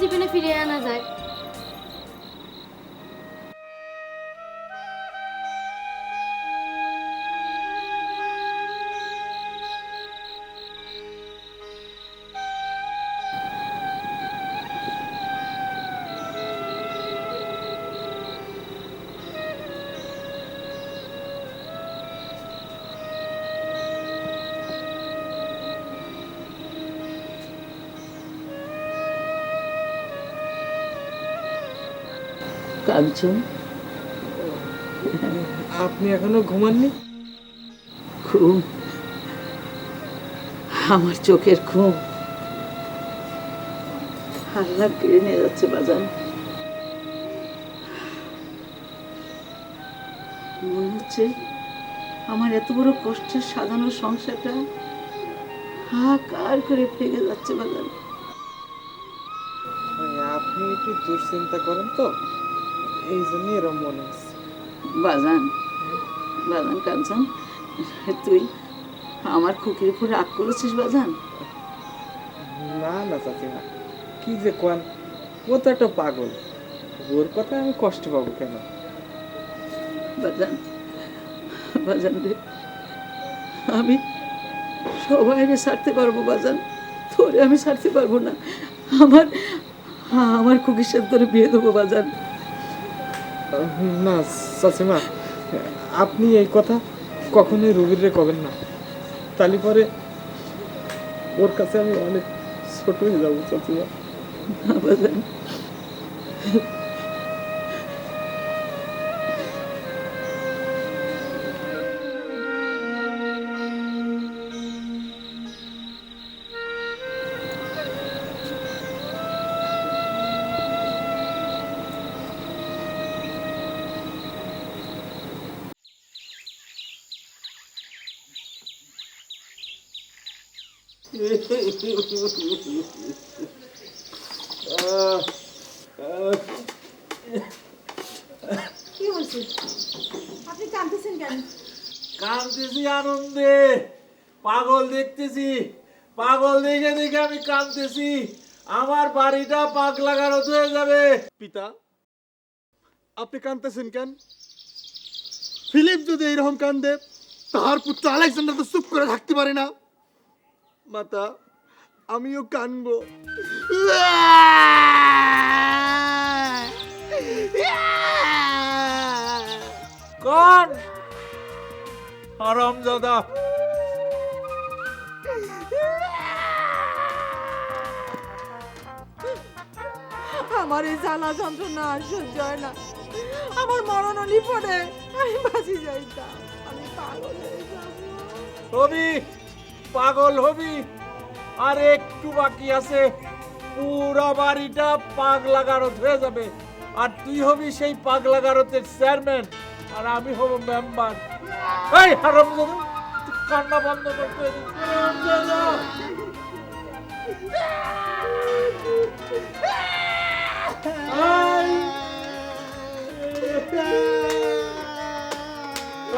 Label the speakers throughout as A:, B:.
A: জীবনে ফিরে আনা যায়।
B: কাঞ্চন,
C: আপনি এখনো ঘুমাননি?
B: ঘুম? আমার চোখের ঘুম আল্লাহ কেড়ে নিয়ে যাচ্ছে বাজান। মনে হচ্ছে আমার এত বড় কষ্টের সাজানো সংসারটা হাহাকার করে ভেঙে যাচ্ছে বাজান।
C: আপনি একটু দুশ্চিন্তা করেন তো, এই জন্য এরম মনে হচ্ছে।
B: বাজান, বাজান কাঞ্চন, তুই আমার খুকির উপর রাগ করেছিস বাজান?
C: না না চাচিমা, কি যে কোন, ও তো একটা পাগল, ওর কথা আমি কষ্ট পাবো কেন?
B: বাজান, বাজান রে, আমি সবাইকে ছাড়তে পারবো বাজান, তোরে আমি ছাড়তে পারবো না। আমার আমার খুকির সাথে তোরে বিয়ে দেবো বাজান।
C: না চাচিমা, আপনি এই কথা কখনোই রবিরে কবেন না, তাহলে পরে ওর কাছে আমি অনেক ছোট হয়ে যাবো চাচিমা।
B: না বাজান,
D: কি হয়েছে? আপনি কাঁদতেছেন কেন?
E: কাঁদতেছি আনন্দে, পাগল দেখতেছি, পাগল দেখে দেখে আমি কাঁদতেছি। আমার বাড়িটা পাগলা গারদ হয়ে যাবে।
F: পিতা, আপনি কাঁদতেছেন কেন? ফিলিপ যদি এইরকম কান্দে, তাহার পুত্র আলেকজান্ডার তো চুপ করে থাকতে পারে না। মাতা, আমিও কানবো।
E: কোন হারামজাদা?
D: আমার এই জ্বালা যন্ত্রণা আর সহ্য হয় না। আমার মরণ নিপড়ে আমি বাঁচি যাইতাম, আমি পাগল হয়ে যাবো।
E: হবি, পাগল হবি, আর একটু বাকি আছে, পুরা বাড়িটা পাগলা গারদ হয়ে যাবে। আর তুই হবি সেই পাগলা গারদের চেয়ারম্যান, আর আমি হব মেম্বার। এই হারামজাদা, তুই কান্না বন্ধ করতে। হারামজাদা! এই!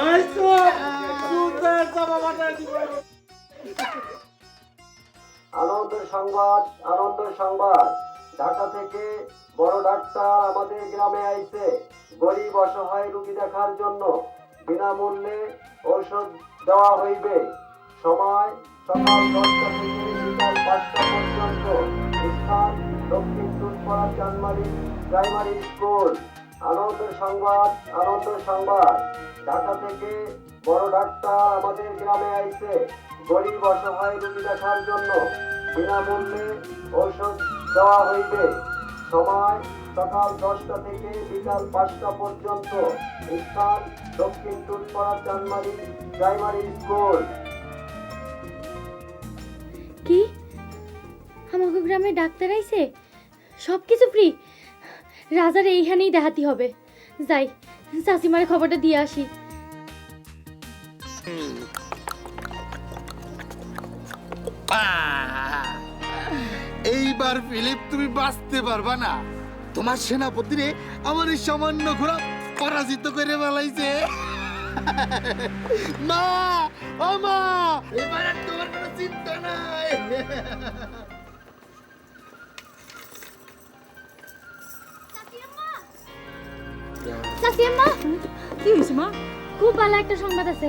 E: এই চুপ! চুপের চাপা বাটায় দিব।
G: আনন্দের সংবাদ, আনন্দের সংবাদ। ঢাকা থেকে বড় ডাক্তার আমাদের গ্রামে আইছে গরিব অসহায় রোগী দেখার জন্য। বিনামূল্যে ঔষধ দেওয়া হইবে। সময় সকাল 10টা থেকে বিকাল 5টা পর্যন্ত। স্থান দক্ষিণ টুটপাড়া চানমারি প্রাইমারি স্কুল। আনন্দের সংবাদ, আনন্দের সংবাদ। ঢাকা থেকে বড় ডাক্তার আমাদের গ্রামে আইছে গরিব অসহায় রোগী দেখার জন্য। বিনামূল্যে ঔষধ দেওয়া হইবে। সময় সকাল 10টা থেকে বিকাল 5টা পর্যন্ত। স্থান দক্ষিণ টুটপাড়া চানমারি প্রাইমারি স্কুল।
A: কি আমাকে গ্রামে ডাক্তার আইছে? সব কিছু ফ্রি? রাজার এইখানেই দেখাতে হবে। যাই, চাচিমার খবরটা দিয়ে আসি।
F: এইবার ফিলিপ তুমি বাঁচতে পারবা না। তোমার সেনাপতিরে আমার এই সামান্য ঘোড়া পরাজিত করে ফেলাইছে। মা, ও মা, এবার আর তোমার কোনো চিন্তা নাই।
A: চাচি আম্মা,
D: কি হয়েছে মা?
A: খুব ভালো একটা সংবাদ আছে।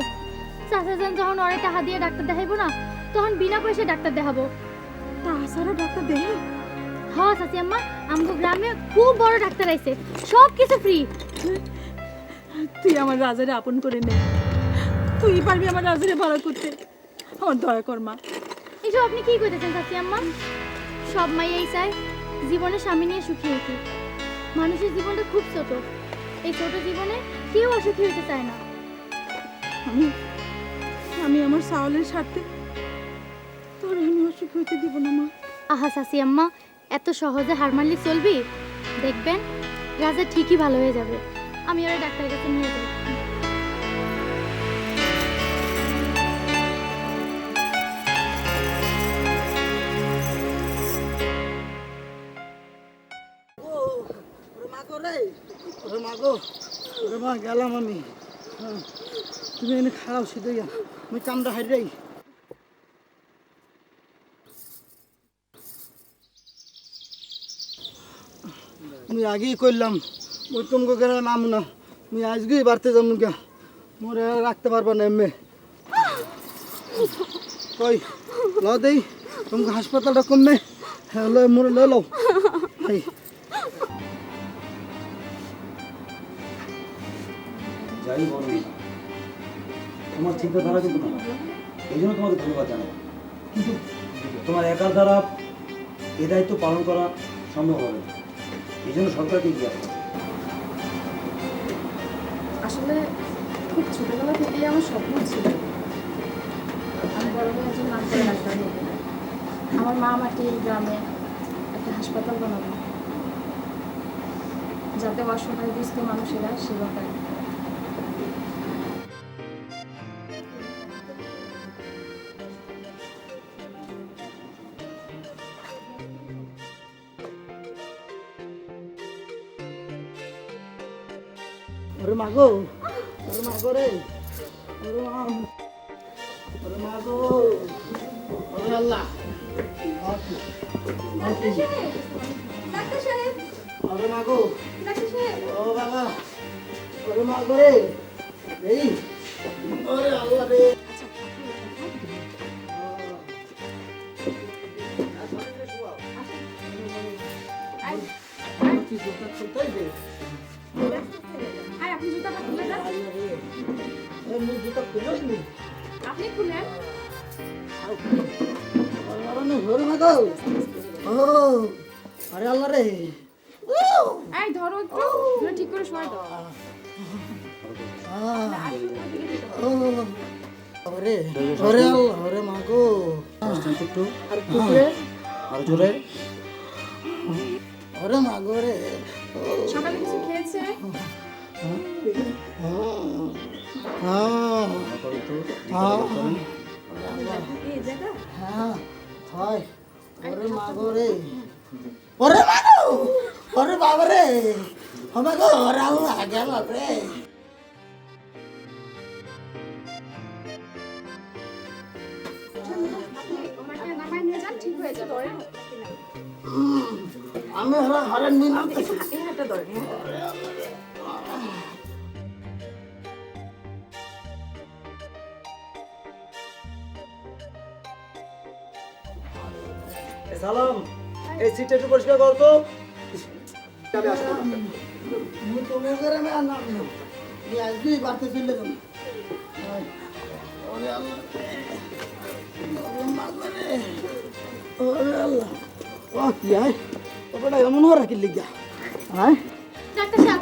A: চাচাজান যখন ওরে টাকা দিয়ে ডাক্তার দেখাইবো না, তখন বিনা পয়সায় ডাক্তার দেখাবো।
D: তাছাড়া ডাক্তার দেখে
A: হ্যাঁ চাচি আম্মা, আমগো গ্রামে খুব বড় ডাক্তার আইছে, সব কিছু ফ্রি।
D: তুই আমার রাজারে আপন করে নে, তুই পারবি আমার রাজারে ভালো করতে। আমার দয়া কর মা।
A: এসব আপনি কি কইতেছেন চাচি আম্মা? সব মাইয়াই চায় জীবনে স্বামী নিয়ে সুখী হইতে। মানুষের জীবনটা খুব ছোট, এই ছোট জীবনে কেউ অসুখী হইতে চায় না।
D: আমি আমি আমার চাউলের স্বার্থে তোর আমি অসুখ হইতে দিব না মা।
A: আহা চাচি আম্মা, এত সহজে হার মারলে চলবি? দেখবেন রাজা ঠিকই ভালো হয়ে যাবে। আমি ওরা ডাক্তারের কাছে নিয়ে যাই।
B: ওরে মা গো, ওরে মা গেলাম আমি। তুমি এনে খাও সেটাই, আমি কামড়া হাইরাই। আমি আগেই করলাম ওই তোমাকে কেন নাম না, আমি আজকেই বাড়তে যাবো গা, মোরে রাখতে পারবো না এমনি। কই ল দেই তোমাকে হাসপাতালটা কমবে, হ্যাঁ লো মোরে লো লো।
H: যাই বলো না, তোমার চিন্তাধারা কিন্তু না, এই জন্য তোমাকে ধন্যবাদ জানাবো। কিন্তু তোমার একার দ্বারা এ দায়িত্ব পালন করা সম্ভব হবে না, এই জন্য সরকারকে এগিয়ে আসবে।
I: আসলে খুব ছোটবেলা থেকেই আমার স্বপ্ন ছিল আমি বড় হয়ে একজন নাম করে ডাক্তার হব। আমার মা আমাকে এই গ্রামে একটা হাসপাতাল বানাবো, যাতে অসহায় দুস্থ মানুষেরা সেবা পায়।
B: ওরে মা গো, ওরে মা গো রে, ওরে মা, ওরে মা গো, ওরে আল্লাহ, ওরে মা গো, ও বাবা, ওরে মা গো রে, এই, ওরে আল্লাহ রে।
I: আপনি জুতাটা খুলে দেন, আপনি খুলেন।
B: আরে আল্লাহ রে,
I: এই ধরো একটু, ধরে ঠিক করে শোয়াই দাও।
B: ওরে ওরে আল্লাহ, ওরে মা গো,
H: একটু
B: ওরে
H: আরো জোরে।
B: ওরে মা গো রে,
I: সকালে কিছু খেয়েছে?
B: হ্যাঁ হ্যাঁ হয়, ওরে মা গো রে, ওরে মা গো, ওরে বাবা রে, হবে গো, ওরে আল্লাহ গেল রে।
I: ওনাকে নামায় নিয়ে যান, ঠিক হয়ে যাবে।
B: আমি হরেন নিয়ে নামতেছি।
I: এই হাতটা ধরেন।
H: সালাম, এই সিটটা একটু পরিষ্কার করো তো।
B: মুই তোমাকে আমি আর নাম না, আমি আজকেই বাড়তে চলে যাবো। ওরে আল্লাহ, ওরে মা গো রে, ওরে আল্লাহ, ও কি আয়, ওটা এমন হওয়ার কি লিখা, হ্যাঁ?
A: ডাক্তার সাহেব,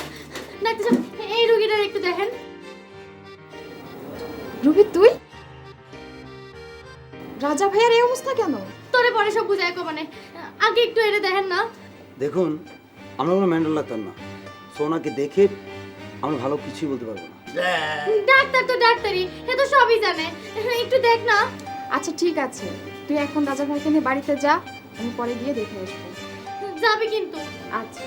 A: ডাক্তার সাহেব, এই রোগীটার একটু দেখেন।
I: রবি তুই? রাজা ভাইয়ার এই অবস্থা কেন?
A: তোরে পরে সব বুঝায় কো, মানে আগে একটু এটা দেখেন না।
H: দেখুন, আমরা কোনো মেন্টাল ডাক্তার না, সোনাকে দেখে আমরা ভালো কিছুই বলতে পারবো না।
A: ডাক্তার তো ডাক্তারই, এ তো সবই জানে, একটু দেখ না।
I: আচ্ছা ঠিক আছে, তুই এখন রাজা ভাইকে নিয়ে বাড়িতে যা, আমি পরে গিয়ে দেখে আসবো।
A: যাবে কিন্তু।
I: আচ্ছা।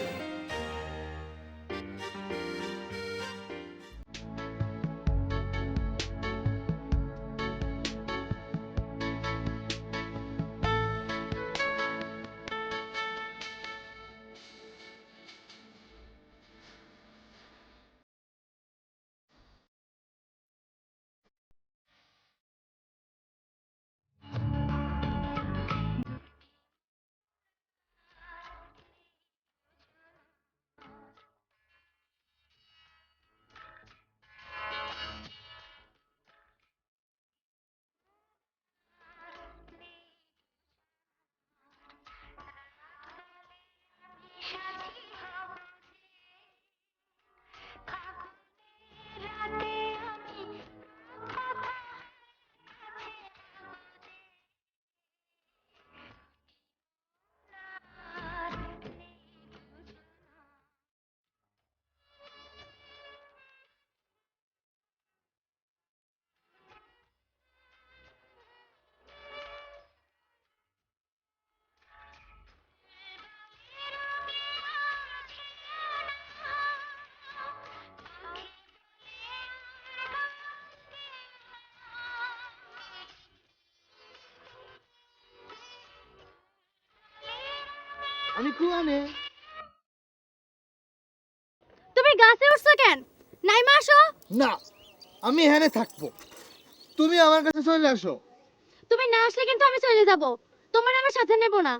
F: আমি কুয়ানে।
A: তুমি গাছে উঠছো কেন? নাইমা আসো।
F: না, আমি এখানে থাকবো, তুমি আমার কাছে চলে আসো।
A: তুমি না আসলে কিন্তু আমি চলে যাব, তোমার আমার সাথে নেব না।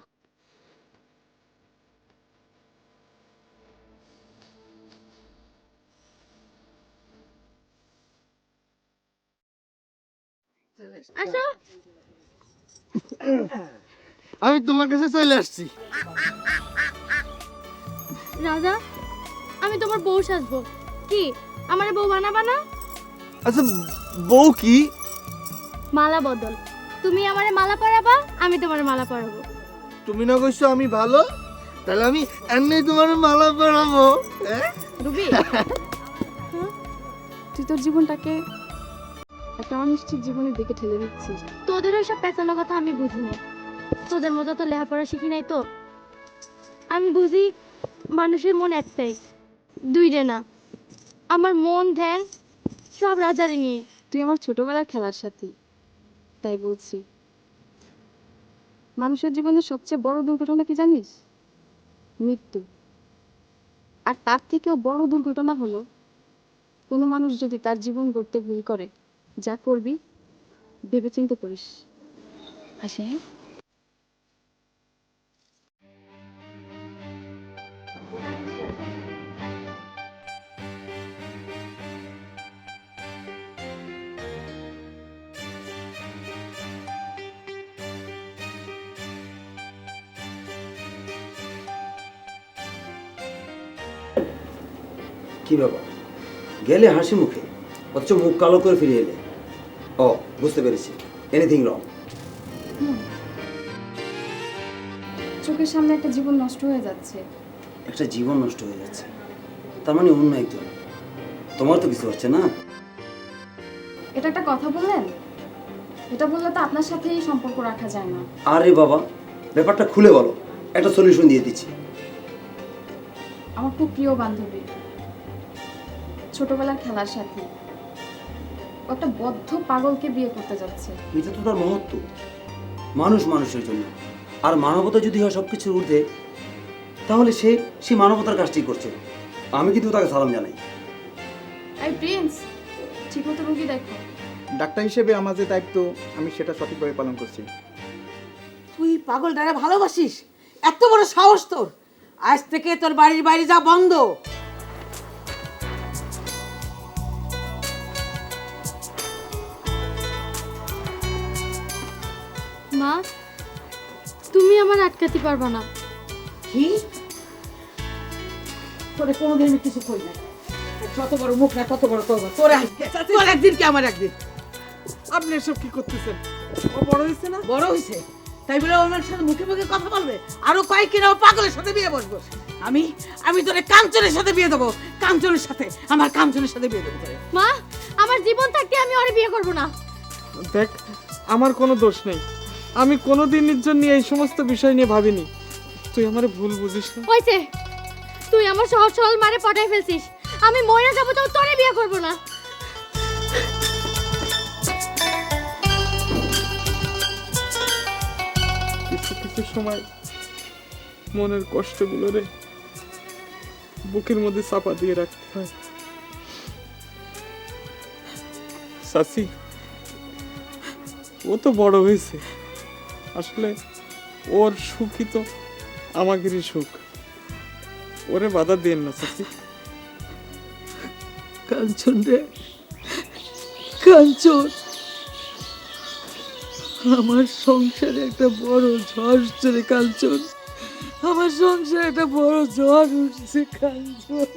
A: আসো।
F: আমি তোমার কাছে চলে আসছি।
A: রাজা, আমি তোমার বউ সাজবো, কি আমার বউ বানাবা না?
F: আচ্ছা, বউ কি?
A: মালা বদল, তুমি আমারে মালা পরাবা, আমি তোমারে মালা পরাবো।
F: তুমি না কইছো আমি ভালো, তাহলে আমি এমনি তোমার মালা পরাবো।
I: রুবি, তুই তোর জীবনটাকে একটা অনিশ্চিত জীবনের দিকে ঠেলে দিচ্ছিস।
A: তোদের ওইসব পেঁচানো কথা আমি বুঝি না, তোদের মতো তো লেখাপড়া শিখি নাই তো। আমি বুঝি মানুষের মন একটাই, দুইটা না। আমার মন ধ্যান সব রাজারে নিয়ে।
I: তুই আমার ছোটবেলার খেলার সাথী, তাই বলছি। মানুষের জীবনের সবচেয়ে বড় দুর্ঘটনা কি জানিস? মৃত্যু। আর তার থেকেও বড় দুর্ঘটনা হলো কোনো মানুষ যদি তার জীবন গড়তে ভুল করে। যা করবি ভেবেচিন্তে করিস। আসে।
H: কি ব্যাপার, গেলে হাসি মুখে, অথচ মুখ কালো করে ফিরে এলে। ও, বুঝতে পেরেছি, এনিথিং রং?
I: চোখের সামনে একটা জীবন নষ্ট হয়ে যাচ্ছে।
H: একটা জীবন নষ্ট হয়ে যাচ্ছে, তার মানে অন্য একজন। তোমার তো কিছু হচ্ছে না।
I: এটা একটা কথা বললেন? এটা বললে তো আপনার সাথেই সম্পর্ক রাখা যায় না।
H: আরে বাবা, ব্যাপারটা খুলে বলো, একটা সলিউশন দিয়ে দিচ্ছি।
I: আমার খুব প্রিয় বান্ধবী, ছোটবেলার খেলার সাথী, ও একটা বদ্ধ পাগলকে বিয়ে করতে যাচ্ছে।
H: এটা তো তার মহত্ব, মানুষ মানুষের জন্য। আর মানবতা যদি হয় সবকিছুর ঊর্ধ্বে, তাহলে সে মানবতার কাজটি করছে। আমি কিন্তু তাকে সালাম জানাই।
I: এই প্রিন্স, ঠিক মতো রুগী দেখো।
C: ডাক্তার হিসেবে আমার যে দায়িত্ব, আমি সেটা সঠিকভাবে পালন করছি।
D: তুই পাগলটারে ভালোবাসিস? এত বড় সাহস তোর! আজ থেকে তোর বাড়ির বাইরে যা বন্ধ।
A: মা, তুমি আমার আটকাতে পারবা না।
D: কি? তোরে কোনোদিন আমি কিছু কই না। যত বড় মুখ না তত বড় তওবা। তোর একদিন কি আমার একদিন।
C: আপনি এসব কি করতেছেন? ও বড় হয়েছে না?
D: বড় হইছে তাই বলে ওনার সাথে মুখে মুখে কথা বলবে? আরো কয়েকদিন ও পাগলের সাথে বিয়ে বসবো। আমি তোরে কাঞ্চনের সাথে বিয়ে দেবো। কাঞ্চনের সাথে, আমার কাঞ্চনের সাথে বিয়ে দেবো তোরে।
A: মা, আমার জীবন থাকতে আমি ওরে বিয়ে করব না।
C: দেখ, আমার কোনো দোষ নেই। আমি কোনোদিন নিজের নিয়ে এই সমস্ত বিষয় নিয়ে ভাবিনি। তুই আমারে ভুল বুঝিস না।
A: হইছে, তুই আমার সহজ সরল মারে পটাই ফেলছিস। আমি মরে যাবো তো তোরে বিয়ে করব না।
C: কিছু কিছু সময় মনের কষ্টগুলো রে বুকের মধ্যে চাপা দিয়ে রাখতে হয়। সাসি, ও তো বড় হয়েছে, আসলে ওর সুখই তো আমাদেরই সুখ। ওরে বাধা দেন না সাসি।
B: কাঞ্চন রে, কাঞ্চন, আমার সংসারে একটা বড় ঝড় উঠছে রে কাঞ্চন। আমার সংসারে একটা বড় ঝড় উঠছে কাঞ্চন।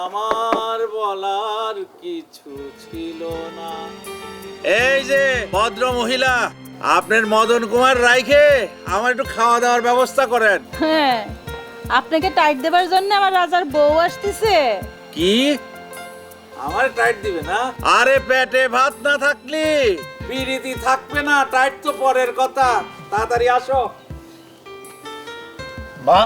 E: আমার বলার কিছু ছিল না। এই যে ভদ্র মহিলা, আপনার মদন কুমার রাইখে আমার একটু খাওয়া দাওয়ার ব্যবস্থা করেন।
J: হ্যাঁ, আপনাকে টাইট দেবার জন্য আমার রাজার বউ আসতেছে।
E: কি আমার টাইট দিবে না? আরে পেটে ভাত না থাকলে পিরিতি থাকবে না। টাইট তো পরের কথা, তাড়াতাড়ি আসো।
F: মা,